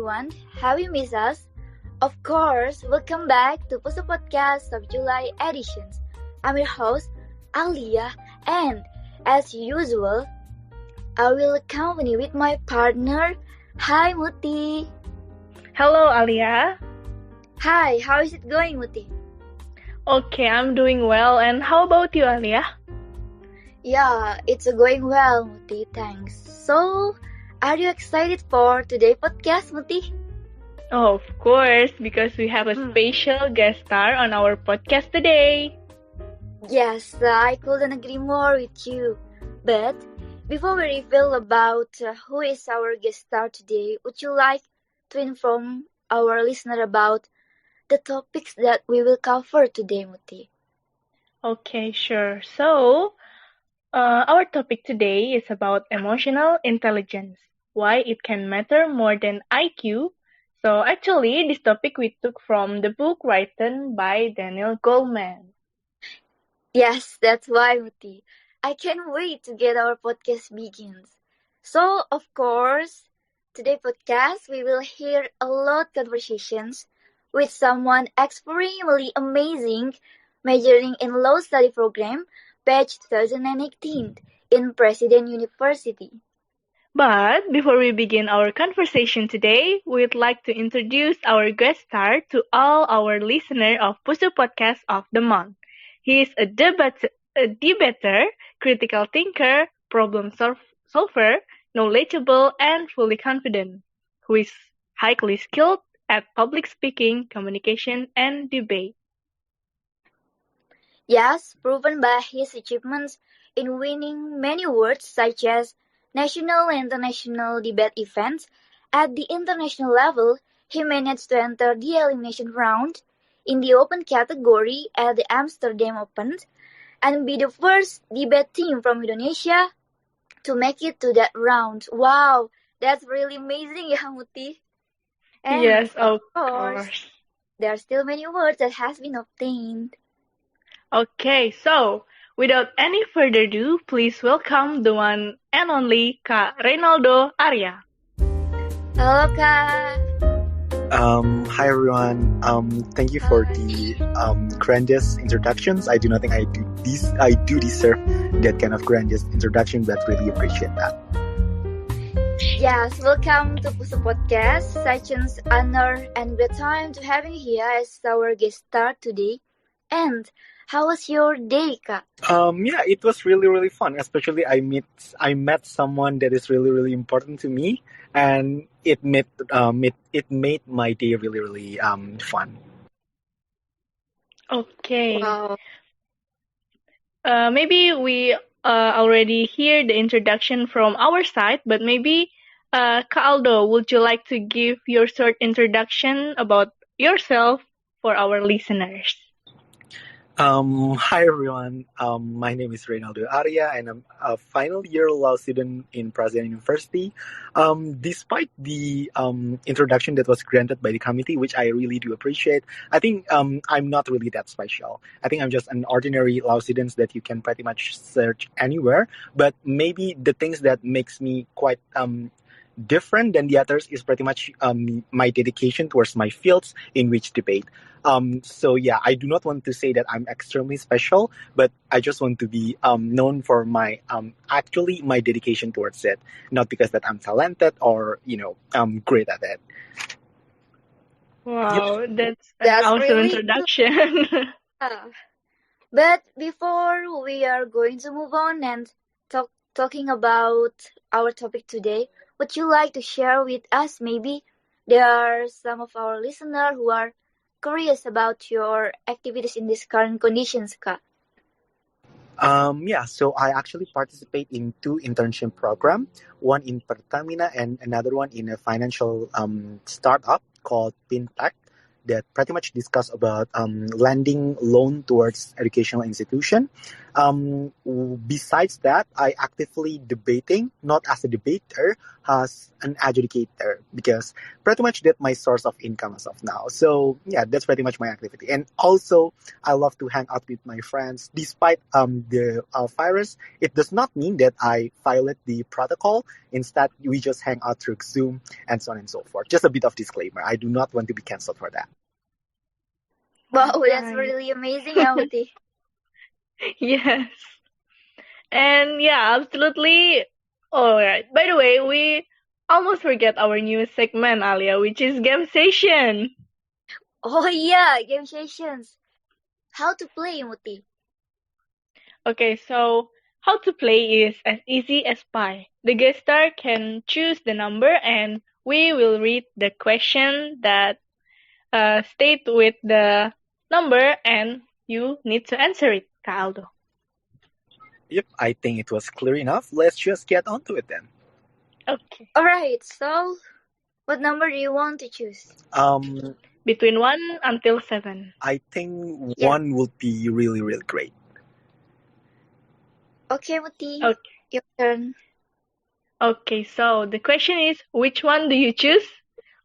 everyone. Have you missed us? Of course, welcome back to PUSU Podcast of July editions. I'm your host, Alia, and as usual, I will accompany with my partner. Hi, Muti. Hello, Alia. Hi, how is it going, Muti? Okay, I'm doing well. And how about you, Alia? Yeah, it's going well, Muti. Thanks. So, are you excited for today's podcast, Muti? Oh, of course, because we have a special guest star on our podcast today. Yes, I couldn't agree more with you. But before we reveal about who is our guest star today, would you like to inform our listener about the topics that we will cover today, Muti? Okay, sure. So, our topic today is about emotional intelligence, why it can matter more than IQ. So, actually, this topic we took from the book written by Daniel Goleman. Yes, that's why, Muti. I can't wait to get our podcast begins. So, of course, today podcast we will hear a lot conversations with someone extremely amazing, majoring in law study program, batch 2018 in President University. But before we begin our conversation today, we'd like to introduce our guest star to all our listeners of PUSU Podcast of the Month. He is a debater, critical thinker, problem solver, knowledgeable, and fully confident, who is highly skilled at public speaking, communication, and debate. Yes, proven by his achievements in winning many awards such as national and international debate events. At the international level, he managed to enter the elimination round in the open category at the Amsterdam Open and be the first debate team from Indonesia to make it to that round. Wow, that's really amazing, ya, Muti. And Yes, of course, course. there are still many awards that has been obtained. Okay, so without any further ado, please welcome the one and only Kak Reynaldo Arya. Halo, Kak. Hi everyone. Thank you for the grandiose introductions. I do not think I do deserve that kind of grandiose introduction, but really appreciate that. Yes, welcome to PUSU Podcast. Such an honor and great time to having you here as our guest star today. And how was your day, Kak? Yeah, it was really fun. Especially I met someone that is really important to me, and it made my day really fun. Okay. Wow. Maybe we already hear the introduction from our side, but maybe Kak Aldo, would you like to give your short introduction about yourself for our listeners? Hi everyone. My name is Reynaldo Arya, and I'm a final year law student in President University. Despite the introduction that was granted by the committee, which I really do appreciate, I think I'm not really that special. I think I'm just an ordinary law student that you can pretty much search anywhere. But maybe the things that makes me quite different than the others is pretty much my dedication towards my fields in which debate. So yeah, I do not want to say that I'm extremely special, but I just want to be known for my actually my dedication towards it, not because that I'm talented or I'm great at it. Wow, that's an That's awesome really introduction. But before we are going to move on and talking about our topic today, would you like to share with us? Maybe there are some of our listeners who are curious about your activities in these current conditions, Kak. Yeah, so I actually participate in 2 internship programs, one in Pertamina and another one in a financial startup called FinTech that pretty much discuss about lending loan towards educational institution. Besides that, I actively debating, not as a debater, as an adjudicator, because pretty much that's my source of income as of now. So yeah, that's pretty much my activity. And also, I love to hang out with my friends. Despite the virus, it does not mean that I violate the protocol. Instead, we just hang out through Zoom and so on and so forth. Just a bit of disclaimer. I do not want to be cancelled for that. Wow, that's Right. really amazing, Muti. Yes. And yeah, absolutely. All right. By the way, we almost forget our new segment, Alia, which is game session. Oh yeah, game sessions. How to play, Muti? Okay, so how to play is as easy as pie. The guest star can choose the number, and we will read the question that state with the number, and you need to answer it, Kaaldo. Yep, I think it was clear enough. Let's just get on to it then. Okay. Alright, so what number do you want to choose? Between 1 until 7. I think Yeah. one would be really, really great. Okay, Muti. Okay. Your turn. Okay, so the question is, which one do you choose?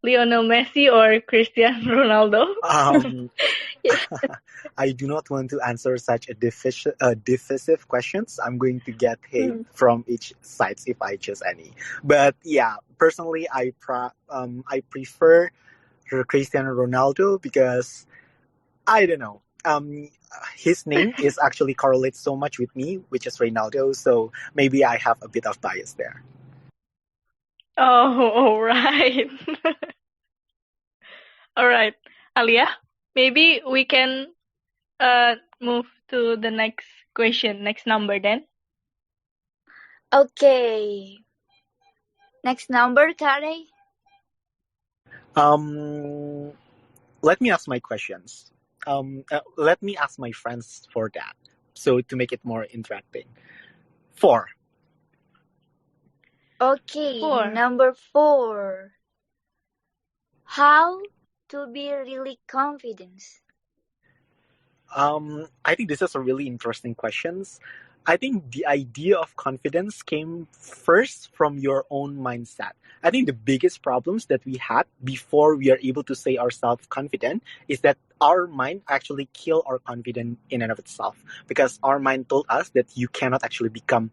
Lionel Messi or Cristiano Ronaldo? Yeah. I do not want to answer such a divisive questions. I'm going to get hate Hmm. from each side if I choose any. But yeah, personally, I prefer Cristiano Ronaldo because I don't know. His name is actually correlates so much with me, which is Reynaldo. So maybe I have a bit of bias there. Oh, all right. All right, Alia, maybe we can move to the next question, next number then. Okay. Next number, Kare. Let me ask my questions. Let me ask my friends for that. So to make it more interacting. 4. Okay, 4. number 4. How to be really confident? I think this is a really interesting questions. I think the idea of confidence came first from your own mindset. I think the biggest problems that we had before we are able to say ourselves confident is that our mind actually kill our confidence in and of itself, because our mind told us that you cannot actually become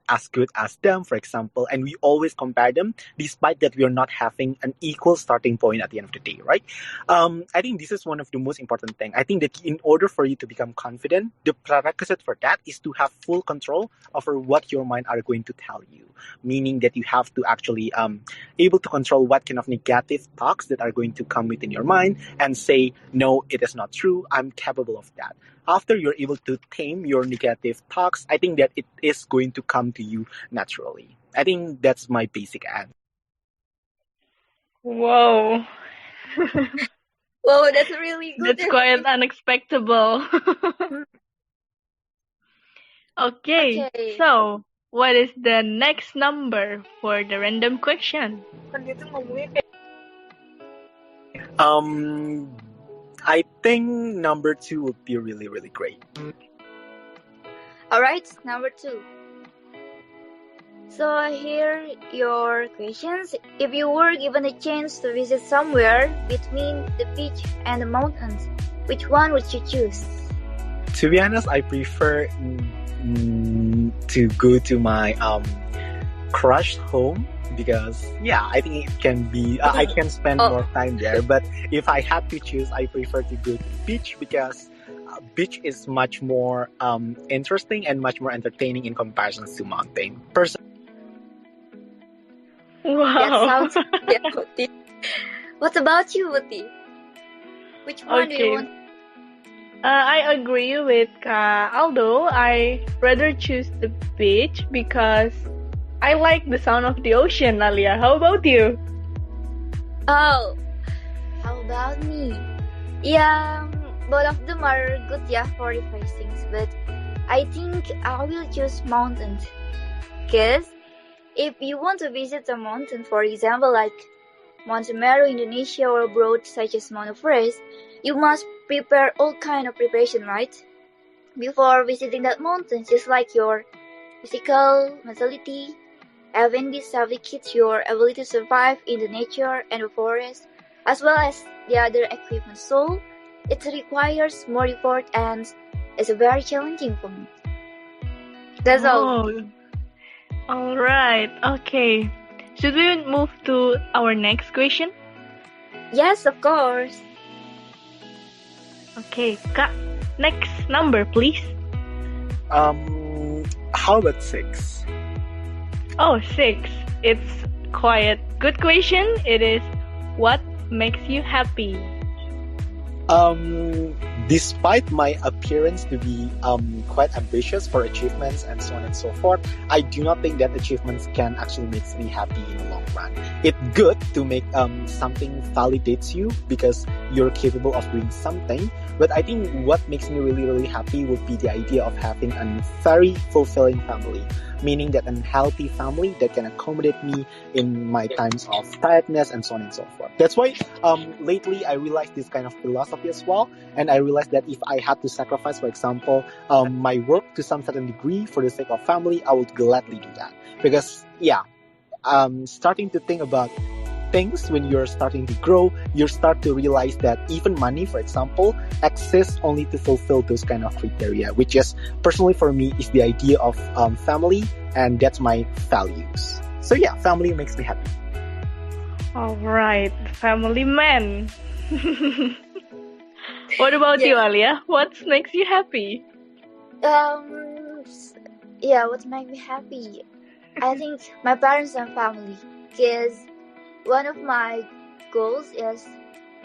as good as them, for example, and we always compare them, despite that we are not having an equal starting point at the end of the day, right? I think this is one of the most important thing. I think that in order for you to become confident, the prerequisite for that is to have full control over what your mind are going to tell you, meaning that you have to actually able to control what kind of negative thoughts that are going to come within your mind and say, no, it is not true. I'm capable of that. After you're able to tame your negative thoughts, I think that it is going to come to you naturally. I think that's my basic answer. Whoa. Whoa, that's really good. That's quite unexpected. Okay, Okay. so what is the next number for the random question? I think number 2 would be really, really great. Alright, number 2. So here your questions. If you were given a chance to visit somewhere between the beach and the mountains, which one would you choose? To be honest, I prefer to go to my crushed home, because yeah, I think it can be I can spend more time there. But if I had to choose, I prefer to go to the beach, because beach is much more interesting and much more entertaining in comparison to mountain. That Wow. sounds yeah, Muti. What about you, Muti? Which one do you Okay. want? I agree with Aldo. I rather choose the beach because I like the sound of the ocean, Alia. How about you? Oh, how about me? Yeah, both of them are good, yeah, for refreshing. But I think I will choose mountains. Cause if you want to visit a mountain, for example, like Mount Semeru, Indonesia, or abroad such as Mount Everest, you must prepare all kind of preparation, right? before visiting that mountain, just like your physical, mentality, having this suffocates your ability to survive in the nature and the forest, as well as the other equipment. So it requires more effort and it's very challenging for me. That's all. Oh, all right. Okay. Should we move to our next question? Yes, of course. Okay, Kak. Next number, please. How about 6? Oh, 6. It's quite good question. It is, what makes you happy? Despite my appearance to be quite ambitious for achievements and so on and so forth, I do not think that achievements can actually make me happy in the long run. It's good to make something validates you because you're capable of doing something, but I think what makes me really, really happy would be the idea of having a very fulfilling family. Meaning that a healthy family that can accommodate me in my times of tiredness and so on and so forth. That's why lately I realized this kind of philosophy as well, and I realized that if I had to sacrifice, for example, my work to some certain degree for the sake of family, I would gladly do that. Because starting to think about things when you're starting to grow, you start to realize that even money, for example, exists only to fulfill those kind of criteria, which is personally for me is the idea of family, and that's my values. So yeah, family makes me happy. All right, family man. What about you, Alia? What makes you happy? What makes me happy? I think my parents and family, because one of my goals is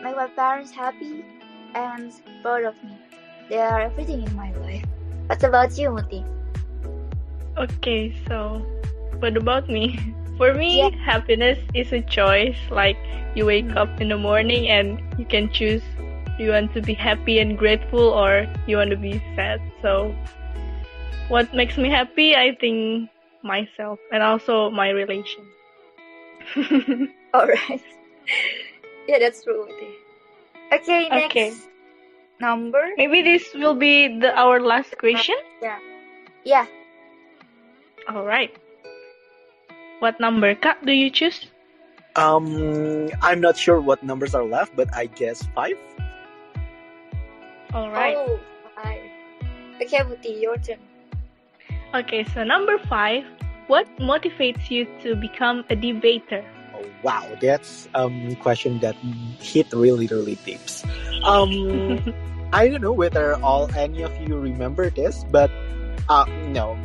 make my parents happy and proud of me. They are everything in my life. What about you, Muti? Okay, so what about me? For me, happiness is a choice. Like, you wake up in the morning and you can choose, you want to be happy and grateful or you want to be sad. So what makes me happy? I think myself and also my relation. Alright. Yeah, that's true, Muti. Okay, next number. Maybe this will be our last question. Yeah. All right. What number, Kak, do you choose? I'm not sure what numbers are left, but I guess 5. All right. Oh, 5. Okay, Muti, your turn. Okay, so number 5. What motivates you to become a debater? Oh, wow, that's a question that hit really, really deep. I don't know whether any of you remember this, but no,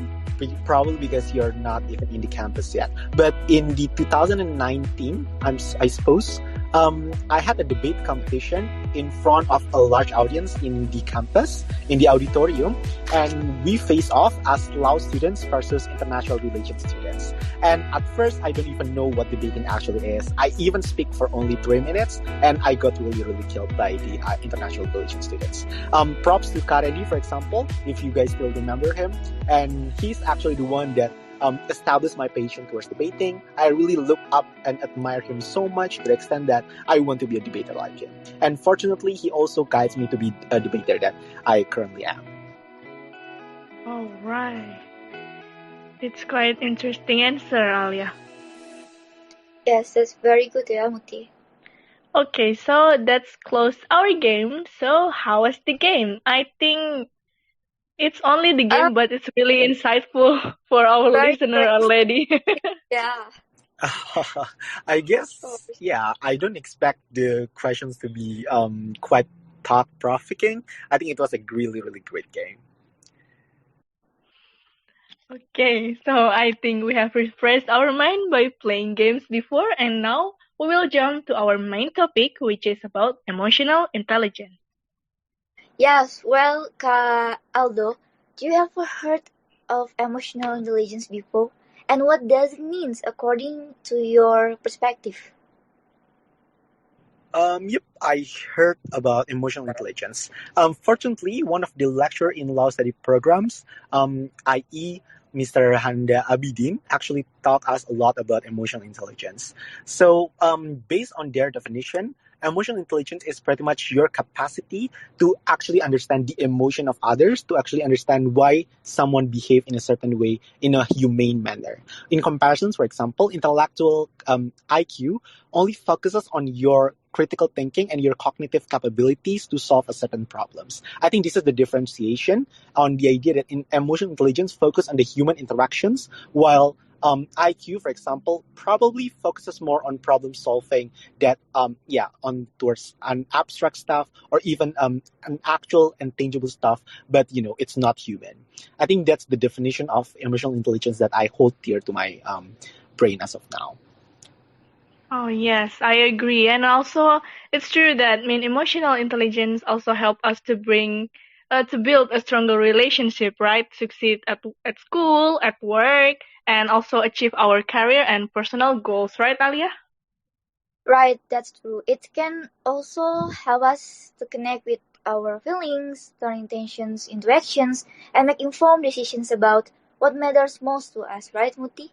probably because you're not even in the campus yet. But in the 2019, I suppose, I had a debate competition in front of a large audience in the campus, in the auditorium, and we face off as law students versus international relations students. And at first, I don't even know what debating actually is. I even speak for only 3 minutes, and I got really, really killed by the international relations students. Props to Karedi, for example, if you guys still remember him. And he's actually the one that established my passion towards debating. I really look up and admire him so much to the extent that I want to be a debater like him. And fortunately, he also guides me to be a debater that I currently am. All right. It's quite interesting answer, Alia. Yes, that's very good, Muti. Okay, so that's close our game. So how was the game? I think it's only the game, but it's really insightful for our listener already. Yeah. I guess, I don't expect the questions to be quite thought-provoking. I think it was a really, really great game. Okay, so I think we have refreshed our mind by playing games before, and now we will jump to our main topic, which is about emotional intelligence. Yes, well, Aldo, do you ever heard of emotional intelligence before? And what does it mean according to your perspective? Yep, I heard about emotional intelligence. Fortunately, one of the lecturer in law study programs, i.e. Mr. Handa Abidin, actually taught us a lot about emotional intelligence. So, based on their definition, emotional intelligence is pretty much your capacity to actually understand the emotion of others, to actually understand why someone behave in a certain way in a humane manner. In comparisons, for example, intellectual IQ only focuses on your critical thinking and your cognitive capabilities to solve a certain problems. I think this is the differentiation on the idea that in emotional intelligence focus on the human interactions, while IQ, for example, probably focuses more on problem solving that, on towards an abstract stuff or even an actual and tangible stuff, but it's not human. I think that's the definition of emotional intelligence that I hold dear to my brain as of now. Oh yes, I agree. And also, it's true that emotional intelligence also help us to build a stronger relationship, right? Succeed at school, at work, and also achieve our career and personal goals, right, Alia? Right, that's true. It can also help us to connect with our feelings, turn intentions into actions, and make informed decisions about what matters most to us, right, Muti?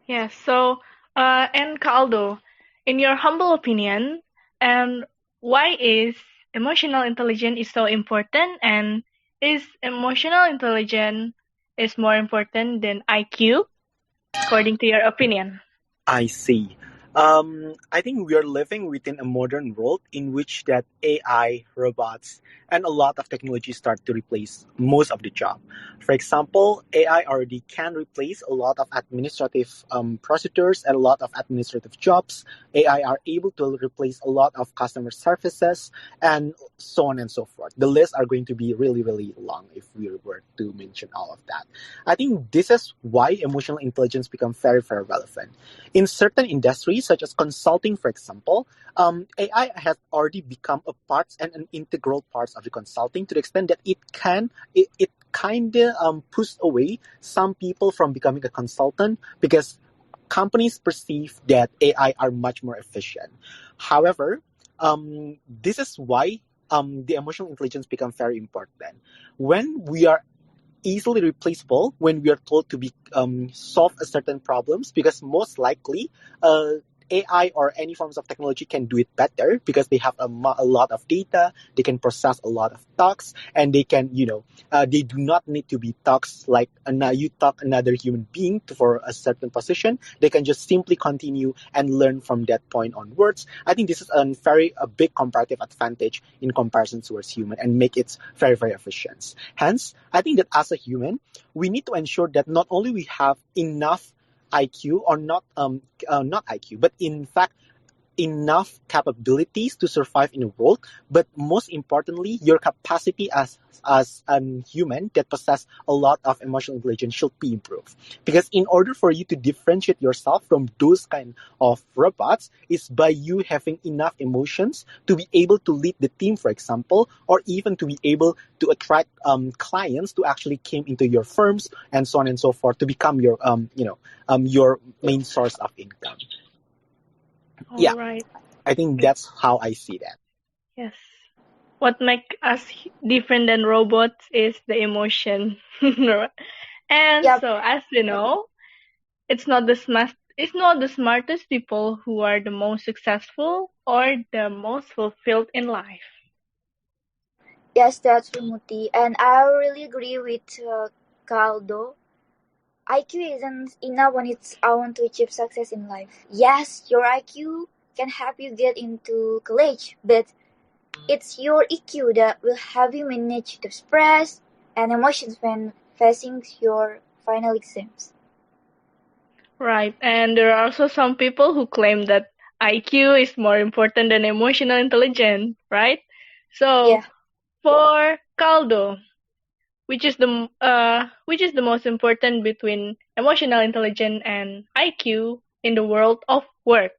Yes. So, and Caldo, in your humble opinion, and why is emotional intelligence is so important, and is emotional intelligence is more important than IQ, according to your opinion? I see. I think we are living within a modern world in which that AI, robots, and a lot of technology start to replace most of the job. For example, AI already can replace a lot of administrative procedures and a lot of administrative jobs. AI are able to replace a lot of customer services and so on and so forth. The lists are going to be really, really long if we were to mention all of that. I think this is why emotional intelligence becomes very, very relevant. In certain industries, such as consulting, for example, AI has already become a part and an integral part of the consulting to the extent that it kind of pushes away some people from becoming a consultant because companies perceive that AI are much more efficient. However, this is why the emotional intelligence becomes very important. When we are easily replaceable, when we are told to be solve a certain problems, because most likely AI or any forms of technology can do it better because they have a lot of data, they can process a lot of talks, and they can they do not need to be talks like you talk another human being for a certain position. They can just simply continue and learn from that point onwards. I think this is a big comparative advantage in comparison towards human and make it very, very efficient. Hence, I think that as a human, we need to ensure that not only we have enough IQ or not IQ, but in fact enough capabilities to survive in the world, but most importantly, your capacity as a human that possess a lot of emotional intelligence should be improved. Because in order for you to differentiate yourself from those kind of robots, is by you having enough emotions to be able to lead the team, for example, or even to be able to attract clients to actually came into your firms and so on and so forth to become your main source of income. All Yeah, right. I think that's how I see that. Yes. What make us different than robots is the emotion. And Yep. so, as you know, it's not the smartest people who are the most successful or the most fulfilled in life. Yes, that's true, Muti. And I really agree with Caldo. IQ isn't enough on its own to achieve success in life. Yes, your IQ can help you get into college, but it's your EQ that will help you manage the stress and emotions when facing your final exams. Right. And there are also some people who claim that IQ is more important than emotional intelligence, right? So, Yeah. for Caldo, which is the most important between emotional intelligence and IQ in the world of work?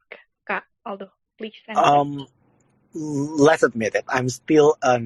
Caldo, please answer. Um, let's admit it. I'm still a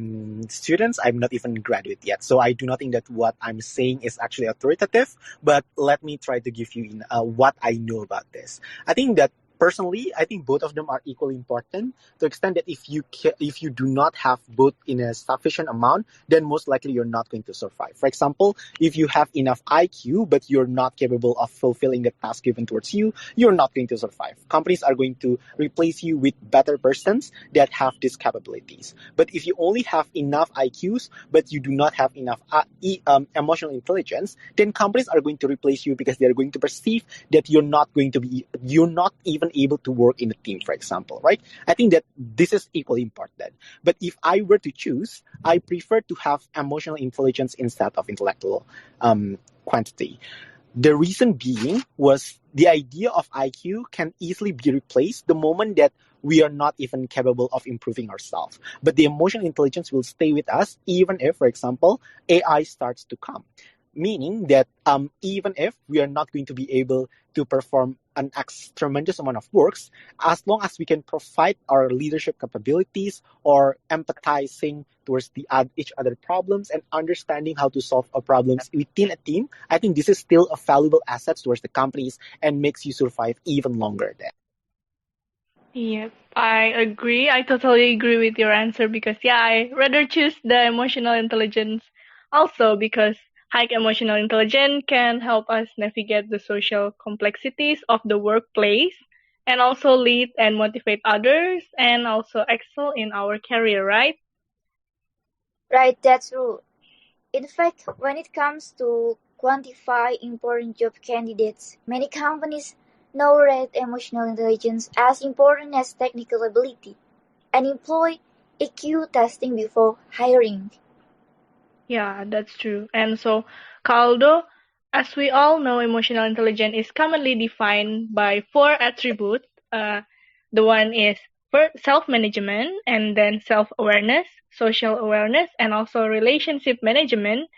student. I'm not even graduate yet, so I do not think that what I'm saying is actually authoritative. But let me try to give you what I know about this. I think that personally, I think both of them are equally important to the extent that if you do not have both in a sufficient amount, then most likely you're not going to survive. For example, if you have enough IQ but you're not capable of fulfilling the task given towards you, you're not going to survive. Companies are going to replace you with better persons that have these capabilities. But if you only have enough IQs but you do not have enough emotional intelligence, then companies are going to replace you because they're going to perceive that you're not even able to work in a team, for example, right? I think that this is equally important. But if I were to choose, I prefer to have emotional intelligence instead of intellectual quantity. The reason being was the idea of IQ can easily be replaced the moment that we are not even capable of improving ourselves. But the emotional intelligence will stay with us even if, for example, AI starts to come. Meaning that even if we are not going to be able to perform an tremendous amount of works, as long as we can provide our leadership capabilities or empathizing towards each other problems and understanding how to solve our problems within a team, I think this is still a valuable asset towards the companies and makes you survive even longer then. Yep, I agree. I totally agree with your answer because, yeah, I rather choose the emotional intelligence also because high emotional intelligence can help us navigate the social complexities of the workplace and also lead and motivate others and also excel in our career, right? Right, that's true. In fact, when it comes to quantify important job candidates, many companies now rate emotional intelligence as important as technical ability and employ EQ testing before hiring. Yeah, that's true. And so, Caldo, as we all know, emotional intelligence is commonly defined by four attributes. The one is self-management, and then self-awareness, social awareness, and also relationship management.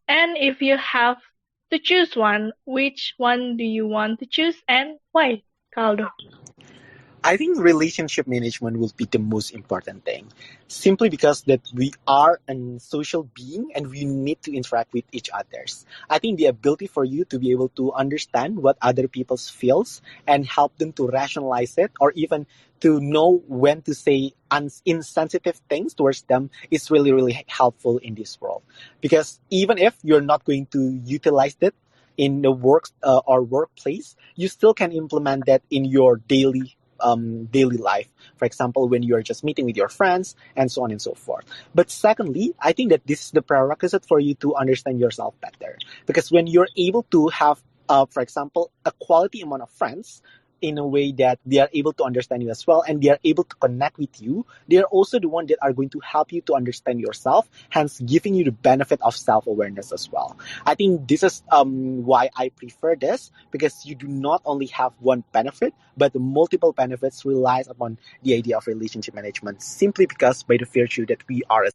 And if you have to choose one, which one do you want to choose and why, Caldo? I think relationship management will be the most important thing, simply because that we are a social being and we need to interact with each others. I think the ability for you to be able to understand what other people's feels and help them to rationalize it, or even to know when to say insensitive things towards them, is really really helpful in this world. Because even if you're not going to utilize it in the work or workplace, you still can implement that in your daily life. For example, when you are just meeting with your friends and so on and so forth. But secondly, I think that this is the prerequisite for you to understand yourself better. Because when you're able to have, for example, a quality amount of friends in a way that they are able to understand you as well and they are able to connect with you, they are also the one that are going to help you to understand yourself, hence giving you the benefit of self-awareness as well. I think this is why I prefer this, because you do not only have one benefit, but the multiple benefits relies upon the idea of relationship management, simply because by the virtue that we are.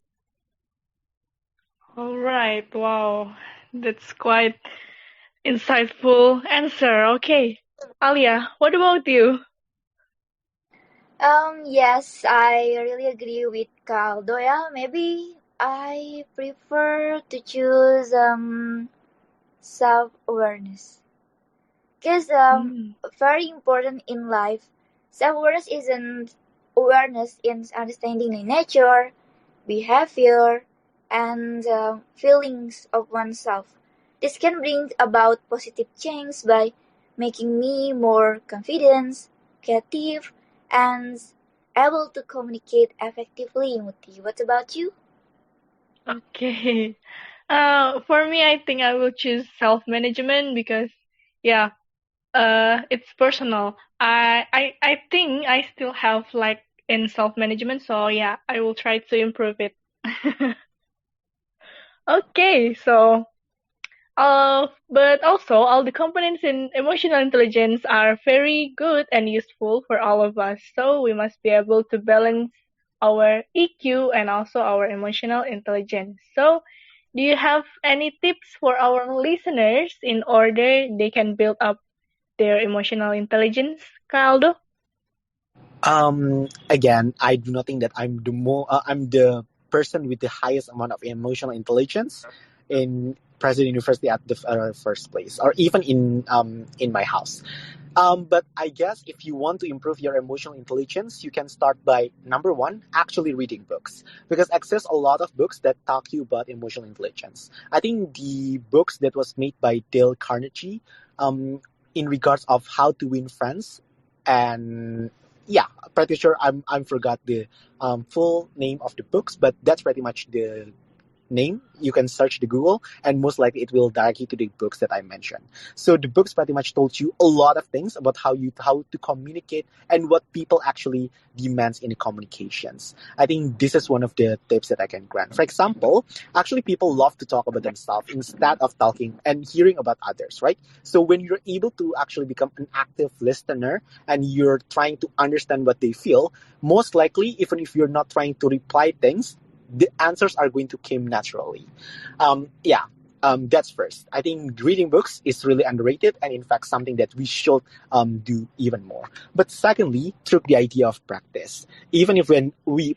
All right, wow, that's quite insightful answer. Okay, Alia, what about you? Yes, I really agree with Caldo. Yeah, maybe I prefer to choose self awareness. Because Mm. very important in life, self awareness isn't awareness in understanding the nature, behavior, and feelings of oneself. This can bring about positive change by making me more confident, creative, and able to communicate effectively. Muti, what about you? Okay. For me, I think I will choose self-management because, yeah, it's personal. I think I still have like in self-management, so yeah, I will try to improve it. Okay, so but also all the components in emotional intelligence are very good and useful for all of us. So we must be able to balance our EQ and also our emotional intelligence. So do you have any tips for our listeners in order they can build up their emotional intelligence, Caldo? Again, I do not think that I'm the person with the highest amount of emotional intelligence in President University at the first place, or even in my house. But I guess if you want to improve your emotional intelligence, you can start by number one, actually reading books, because access a lot of books that talk you about emotional intelligence. I think the books that was made by Dale Carnegie, in regards of how to win friends, and yeah, pretty sure I'm forgot the full name of the books, but that's pretty much the name. You can search the Google, and most likely it will direct you to the books that I mentioned. So the books pretty much told you a lot of things about how to communicate and what people actually demands in the communications. I think this is one of the tips that I can grant. For example, actually people love to talk about themselves instead of talking and hearing about others, right? So when you're able to actually become an active listener and you're trying to understand what they feel, most likely, even if you're not trying to reply things, the answers are going to come naturally. That's first. I think reading books is really underrated, and in fact something that we should do even more. But secondly, through the idea of practice, even if when we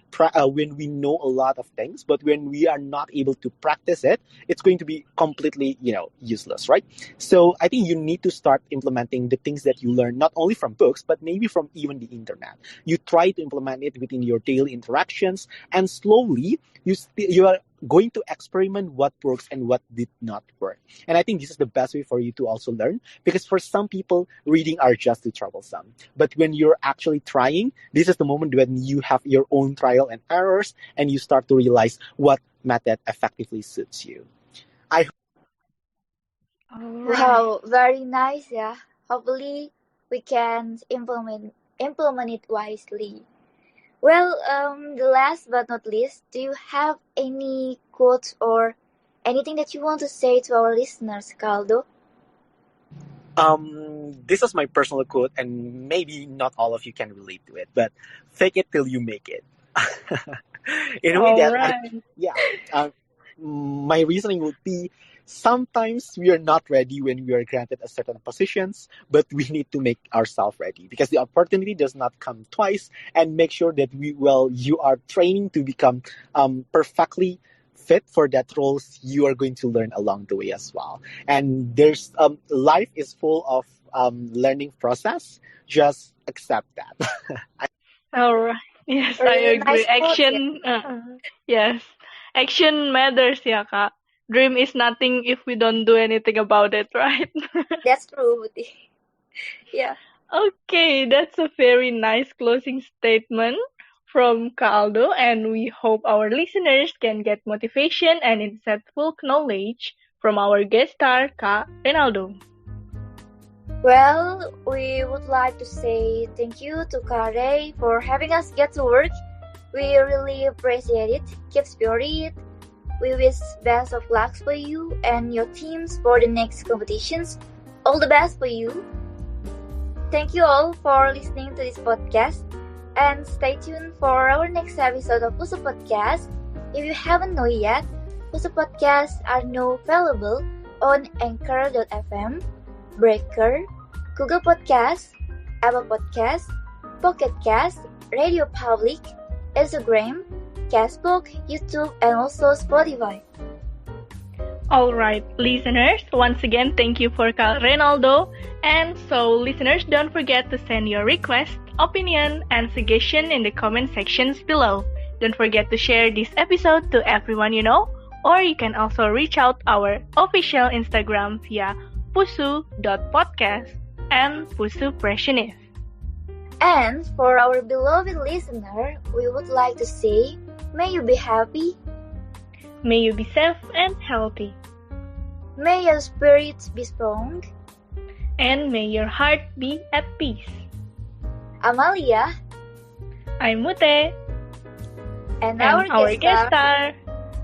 know a lot of things, but when we are not able to practice it, it's going to be completely useless, right? So I think you need to start implementing the things that you learn not only from books, but maybe from even the internet. You try to implement it within your daily interactions, and slowly you are going to experiment what works and what did not work. And I think this is the best way for you to also learn, because for some people, reading are just too troublesome. But when you're actually trying, this is the moment when you have your own trial and errors, and you start to realize what method effectively suits you. All right. Wow, very nice, yeah. Hopefully, we can implement it wisely. Well, the last but not least, do you have any quotes or anything that you want to say to our listeners, Caldo? This is my personal quote, and maybe not all of you can relate to it, but fake it till you make it. In a way All that right. my reasoning would be, sometimes we are not ready when we are granted a certain positions, but we need to make ourselves ready, because the opportunity does not come twice. And make sure that you are training to become perfectly fit for that roles. You are going to learn along the way as well. And there's life is full of learning process. Just accept that. All right. Yes, I Really agree. nice quote, yeah. Yes. Action matters, ya, Kak. Dream is nothing if we don't do anything about it, right? That's true, Buti. Yeah. Okay, that's a very nice closing statement from Caldo, and we hope our listeners can get motivation and insightful knowledge from our guest star, Kak Reynaldo. Well, we would like to say thank you to Kare for having us get to work. We really appreciate it. Keep spirit. We wish best of luck for you and your teams for the next competitions. All the best for you. Thank you all for listening to this podcast, and stay tuned for our next episode of PUSU Podcast. If you haven't know yet, PUSU Podcasts are now available on Anchor.fm, Breaker, Google Podcast, Apple Podcast, Pocket Cast, Radio Public, Instagram, Facebook, YouTube, and also Spotify. All right, listeners, once again, thank you for Kak Reynaldo. And so, listeners, don't forget to send your request, opinion, and suggestion in the comment sections below. Don't forget to share this episode to everyone you know, or you can also reach out our official Instagram via PUSU.podcast and PUSU Pressionif. And for our beloved listener, we would like to say, may you be happy, May you be safe and healthy, may your spirits be strong. and may your heart be at peace. Amalia I'm Mute, and and our guest star,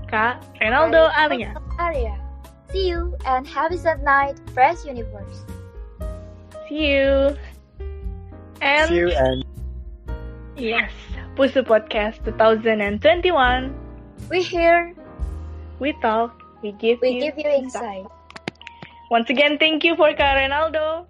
Kak Reynaldo Arya. Arya. See you and happy sad night, Fresh Universe. See you. And See you, and yes, PUSU Podcast 2021. We here, We talk, we give we you give you insight. Once again, thank you for Kak Reynaldo.